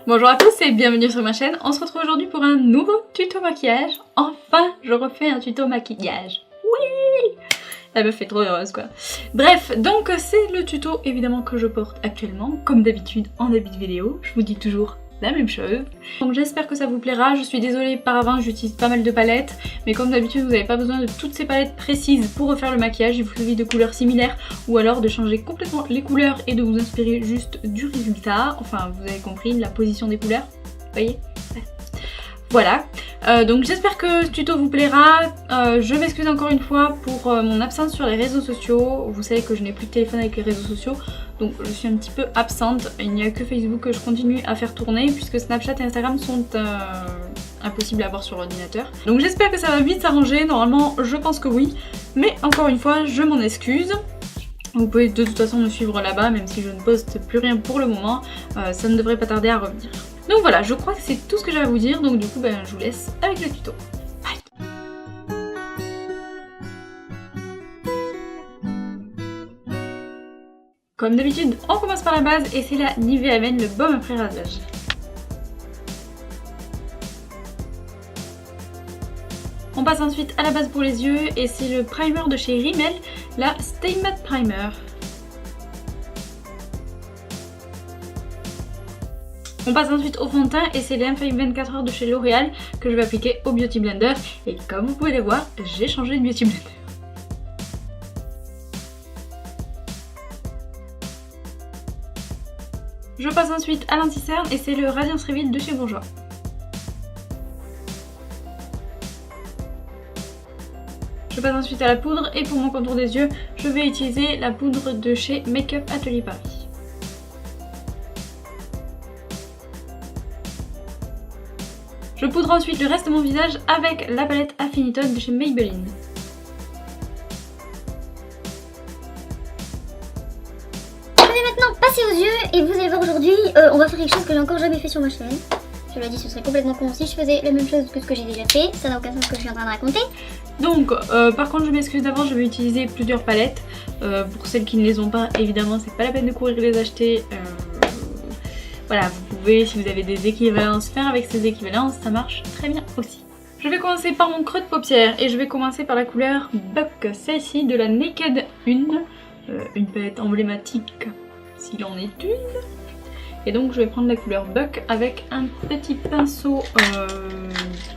Bonjour à tous et bienvenue sur ma chaîne. On se retrouve aujourd'hui pour un nouveau tuto maquillage. Enfin, je refais un tuto maquillage. Oui! Elle me fait trop heureuse quoi. Bref, donc c'est le tuto évidemment que je porte actuellement, comme d'habitude en début de vidéo. Je vous dis toujours la même chose. Donc j'espère que ça vous plaira. Je suis désolée par avance, j'utilise pas mal de palettes. Mais comme d'habitude, vous n'avez pas besoin de toutes ces palettes précises pour refaire le maquillage. Il vous suffit de couleurs similaires ou alors de changer complètement les couleurs et de vous inspirer juste du résultat. Enfin, vous avez compris, la position des couleurs. Vous voyez ? Voilà, donc j'espère que ce tuto vous plaira. Je m'excuse encore une fois pour mon absence sur les réseaux sociaux. Vous savez que je n'ai plus de téléphone avec les réseaux sociaux, donc je suis un petit peu absente. Il n'y a que Facebook que je continue à faire tourner puisque Snapchat et Instagram sont impossibles à avoir sur l'ordinateur. Donc j'espère que ça va vite s'arranger. Normalement je pense que oui, mais encore une fois je m'en excuse. Vous pouvez de toute façon me suivre là-bas, même si je ne poste plus rien pour le moment, ça ne devrait pas tarder à revenir. Donc voilà, je crois que c'est tout ce que j'ai à vous dire, donc du coup je vous laisse avec le tuto. Bye. Comme d'habitude, on commence par la base et c'est la Nivea Men, le baume après rasage. On passe ensuite à la base pour les yeux et c'est le primer de chez Rimmel, la Stay Matte Primer. On passe ensuite au fond de teint et c'est les M5 24 heures de chez L'Oréal que je vais appliquer au Beauty Blender. Et comme vous pouvez le voir, j'ai changé de Beauty Blender. Je passe ensuite à l'anti-cerne et c'est le Radiance Reveal de chez Bourjois. Je passe ensuite à la poudre et pour mon contour des yeux, je vais utiliser la poudre de chez Make Up Atelier Paris. Je poudre ensuite le reste de mon visage avec la palette Affinitone de chez Maybelline. Je vais maintenant passer aux yeux et vous allez voir aujourd'hui, on va faire quelque chose que j'ai encore jamais fait sur ma chaîne. Je l'ai dit, ce serait complètement con si je faisais la même chose que ce que j'ai déjà fait, ça n'a aucun sens ce que je suis en train de raconter. Donc par contre je m'excuse d'avance, je vais utiliser plusieurs palettes. Pour celles qui ne les ont pas, évidemment c'est pas la peine de courir les acheter. Voilà, vous pouvez, si vous avez des équivalences, faire avec ces équivalences, ça marche très bien aussi. Je vais commencer par mon creux de paupière et je vais commencer par la couleur Buck, celle-ci de la Naked 1, une palette emblématique s'il en est une. Et donc je vais prendre la couleur Buck avec un petit pinceau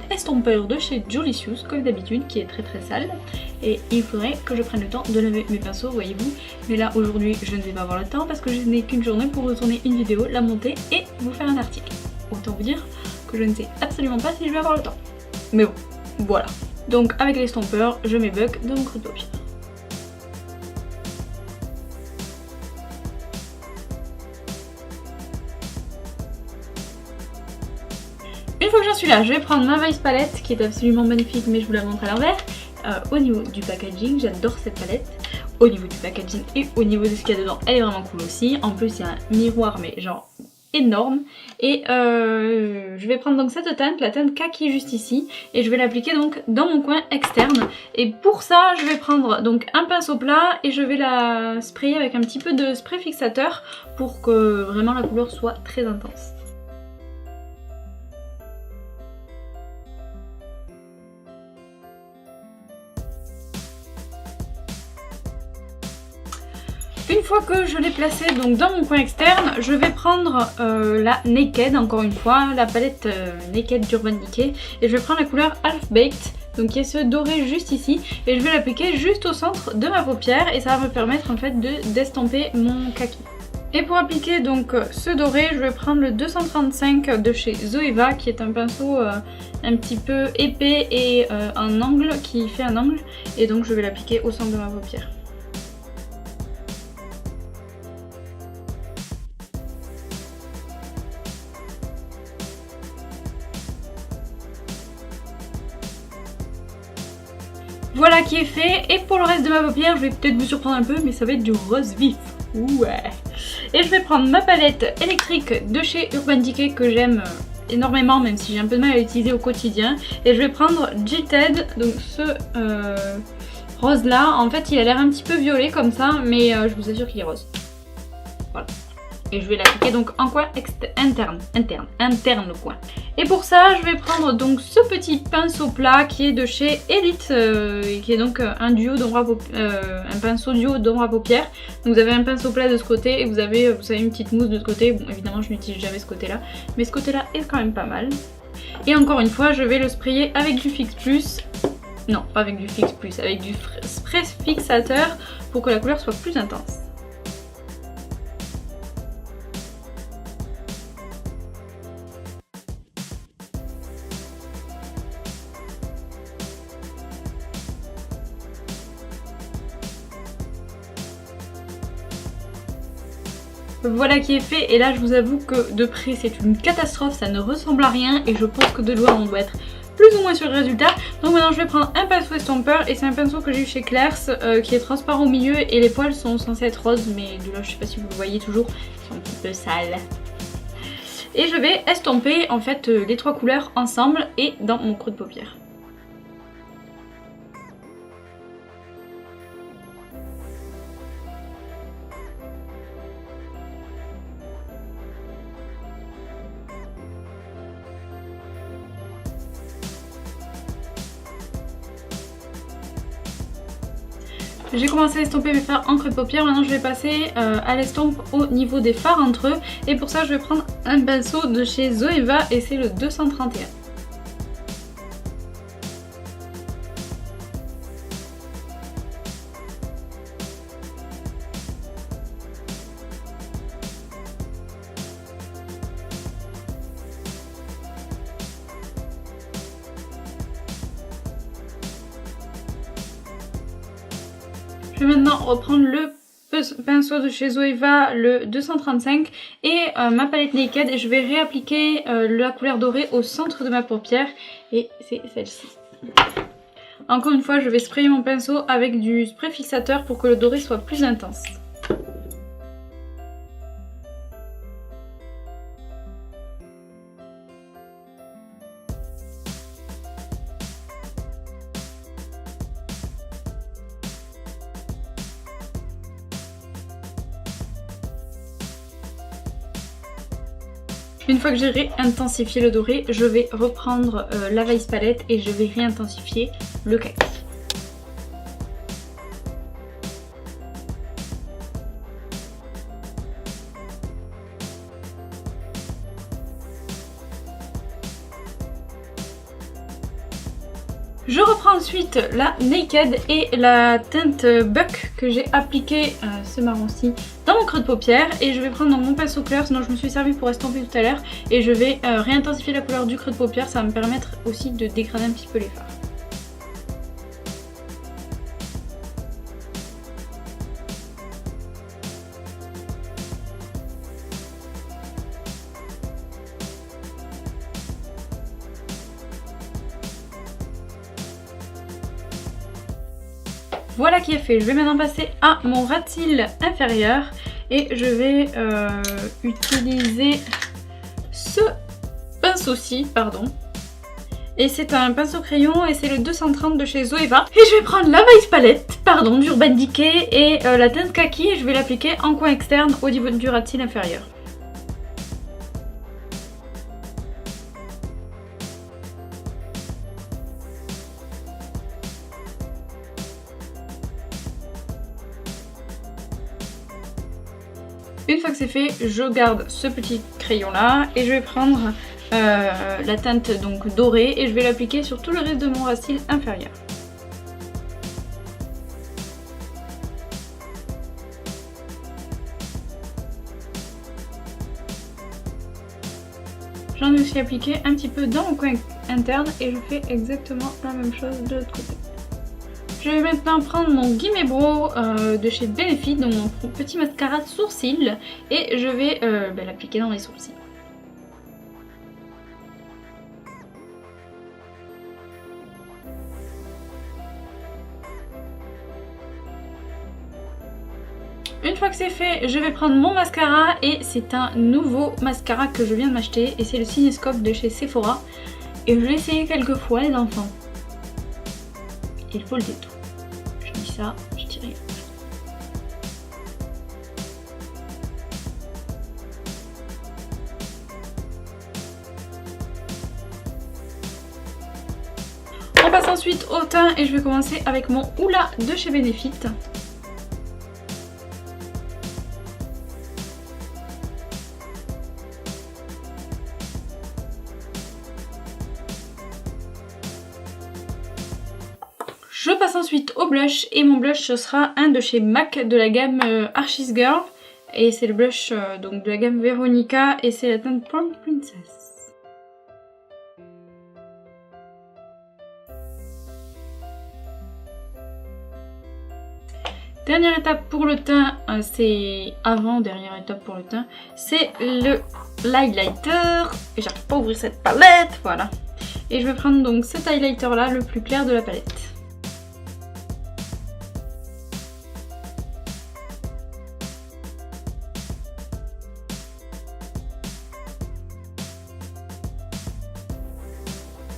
estompeur de chez Jolicious comme d'habitude qui est très très sale. Et il faudrait que je prenne le temps de laver mes pinceaux, voyez-vous. Mais là aujourd'hui je ne vais pas avoir le temps parce que je n'ai qu'une journée pour retourner une vidéo, la monter et vous faire un article. Autant vous dire que je ne sais absolument pas si je vais avoir le temps. Mais bon, voilà. Donc avec l'estompeur, je mets Buck dans mon creux de paupière. Une fois que j'en suis là, je vais prendre ma Vice palette qui est absolument magnifique mais je vous la montre à l'envers. Au niveau du packaging, j'adore cette palette. Au niveau du packaging et au niveau de ce qu'il y a dedans, elle est vraiment cool aussi. En plus il y a un miroir mais genre énorme. Et je vais prendre donc cette teinte, la teinte kaki juste ici. Et je vais l'appliquer donc dans mon coin externe. Et pour ça je vais prendre donc un pinceau plat et je vais la sprayer avec un petit peu de spray fixateur pour que vraiment la couleur soit très intense. Une fois que je l'ai placé donc dans mon coin externe, je vais prendre la Naked, encore une fois, la palette Naked d'Urban Decay. Et je vais prendre la couleur Half Baked, donc qui est ce doré juste ici. Et je vais l'appliquer juste au centre de ma paupière et ça va me permettre en fait d'estomper mon kaki. Et pour appliquer donc ce doré, je vais prendre le 235 de chez Zoeva qui est un pinceau un petit peu épais et un angle, qui fait un angle. Et donc je vais l'appliquer au centre de ma paupière. Voilà qui est fait, et pour le reste de ma paupière, je vais peut-être vous surprendre un peu, mais ça va être du rose vif. Ouais. Et je vais prendre ma palette électrique de chez Urban Decay que j'aime énormément, même si j'ai un peu de mal à l'utiliser au quotidien. Et je vais prendre Jilted, donc ce rose là. En fait il a l'air un petit peu violet comme ça, mais je vous assure qu'il est rose. Voilà. Et je vais l'appliquer donc en coin interne le coin. Et pour ça, je vais prendre donc ce petit pinceau plat qui est de chez Elite, qui est donc un pinceau duo d'ombre à paupières. Donc vous avez un pinceau plat de ce côté et vous avez une petite mousse de ce côté. Bon, évidemment, je n'utilise jamais ce côté-là, mais ce côté-là est quand même pas mal. Et encore une fois, je vais le sprayer avec du Fix Plus. Non, pas avec du Fix Plus, avec du spray fixateur pour que la couleur soit plus intense. Voilà qui est fait, et là je vous avoue que de près c'est une catastrophe, ça ne ressemble à rien et je pense que de loin on doit être plus ou moins sur le résultat. Donc maintenant je vais prendre un pinceau estompeur et c'est un pinceau que j'ai eu chez Claire's qui est transparent au milieu et les poils sont censés être roses, mais de là je sais pas si vous le voyez toujours, ils sont un petit peu sales. Et je vais estomper en fait les trois couleurs ensemble et dans mon creux de paupière. J'ai commencé à estomper mes fards en creux de paupière, maintenant je vais passer à l'estompe au niveau des fards entre eux. Et pour ça je vais prendre un pinceau de chez Zoeva et c'est le 231. Je vais maintenant reprendre le pinceau de chez Zoeva, le 235 et ma palette Naked et je vais réappliquer la couleur dorée au centre de ma paupière et c'est celle-ci. Encore une fois, je vais sprayer mon pinceau avec du spray fixateur pour que le doré soit plus intense. Une fois que j'ai réintensifié le doré, je vais reprendre la Vice Palette et je vais réintensifier le kaki. Je reprends ensuite la Naked et la teinte Buck que j'ai appliquée, ce marron-ci, dans mon creux de paupière. Et je vais prendre mon pinceau clair, sinon je me suis servi pour estomper tout à l'heure. Et je vais réintensifier la couleur du creux de paupière, ça va me permettre aussi de dégrader un petit peu les fards. Voilà qui est fait, je vais maintenant passer à mon ras de cils inférieur et je vais utiliser ce pinceau-ci, pardon. Et c'est un pinceau crayon et c'est le 230 de chez Zoeva. Et je vais prendre la Vice Palette, pardon, d'Urban Decay et la teinte kaki et je vais l'appliquer en coin externe au niveau du ras de cils inférieur. Une fois que c'est fait, je garde ce petit crayon là et je vais prendre la teinte donc dorée et je vais l'appliquer sur tout le reste de mon ras de cils inférieur. J'en ai aussi appliqué un petit peu dans mon coin interne et je fais exactement la même chose de l'autre côté. Je vais maintenant prendre mon Gimme Brow de chez Benefit, donc mon petit mascara de sourcils, et je vais l'appliquer dans les sourcils. Une fois que c'est fait, je vais prendre mon mascara et c'est un nouveau mascara que je viens de m'acheter et c'est le Cinescope de chez Sephora. Et je l'ai essayé quelques fois les enfants. Il faut le détour. Je dis ça, je dirais. passe ensuite au teint et je vais commencer avec mon Hoola de chez Benefit. Je passe ensuite au blush et mon blush ce sera un de chez MAC de la gamme Archie's Girl et c'est le blush donc de la gamme Veronica et c'est la teinte Prom Princess. Dernière étape pour le teint, c'est avant-dernière étape pour le teint, c'est l'highlighter. J'arrive pas à ouvrir cette palette, voilà. Et je vais prendre donc cet highlighter là, le plus clair de la palette.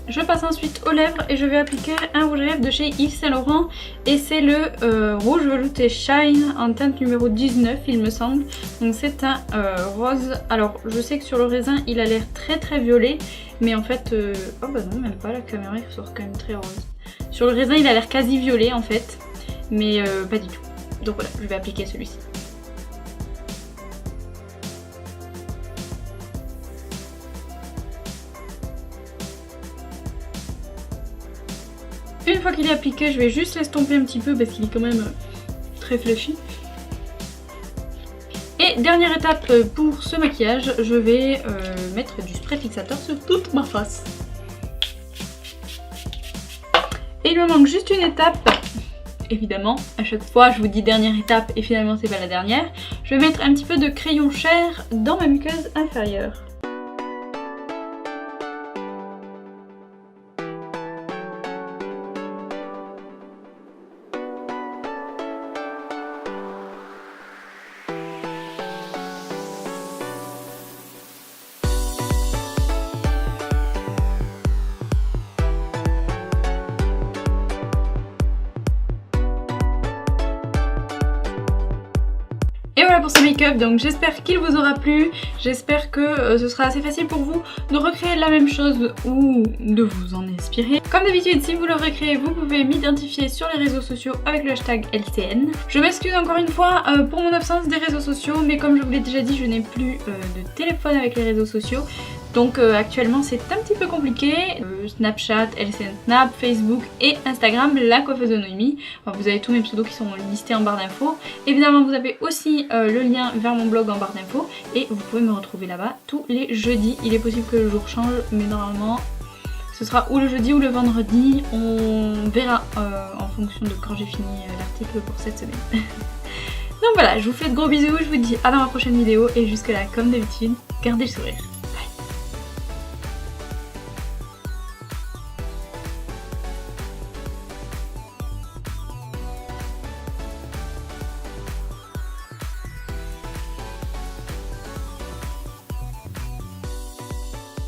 Je passe ensuite aux lèvres et je vais appliquer un rouge à lèvres de chez Yves Saint Laurent et c'est le rouge velouté Shine en teinte numéro 19 il me semble. Donc c'est un rose. Alors je sais que sur le raisin il a l'air très violet mais en fait oh bah non même pas, la caméra il sort quand même très rose. Sur le raisin il a l'air quasi violet en fait mais pas du tout. Donc voilà, je vais appliquer celui-ci. Une fois qu'il est appliqué, je vais juste l'estomper un petit peu parce qu'il est quand même très fluffy. Et dernière étape pour ce maquillage, je vais mettre du spray fixateur sur toute ma face. Et il me manque juste une étape. Évidemment, à chaque fois je vous dis dernière étape et finalement c'est pas la dernière. Je vais mettre un petit peu de crayon chair dans ma muqueuse inférieure. Et voilà pour ce make-up, donc j'espère qu'il vous aura plu, j'espère que ce sera assez facile pour vous de recréer la même chose ou de vous en inspirer. Comme d'habitude, si vous le recréez, vous pouvez m'identifier sur les réseaux sociaux avec le hashtag LCN. Je m'excuse encore une fois pour mon absence des réseaux sociaux, mais comme je vous l'ai déjà dit, je n'ai plus de téléphone avec les réseaux sociaux. Donc actuellement c'est un petit peu compliqué. Snapchat, LCN Snap, Facebook et Instagram, la coiffeuse de Noémie. Enfin, vous avez tous mes pseudos qui sont listés en barre d'infos. Évidemment vous avez aussi le lien vers mon blog en barre d'infos. Et vous pouvez me retrouver là-bas tous les jeudis. Il est possible que le jour change, mais normalement ce sera ou le jeudi ou le vendredi. On verra en fonction de quand j'ai fini l'article pour cette semaine. Donc voilà, je vous fais de gros bisous, je vous dis à dans ma prochaine vidéo. Et jusque là, comme d'habitude, gardez le sourire.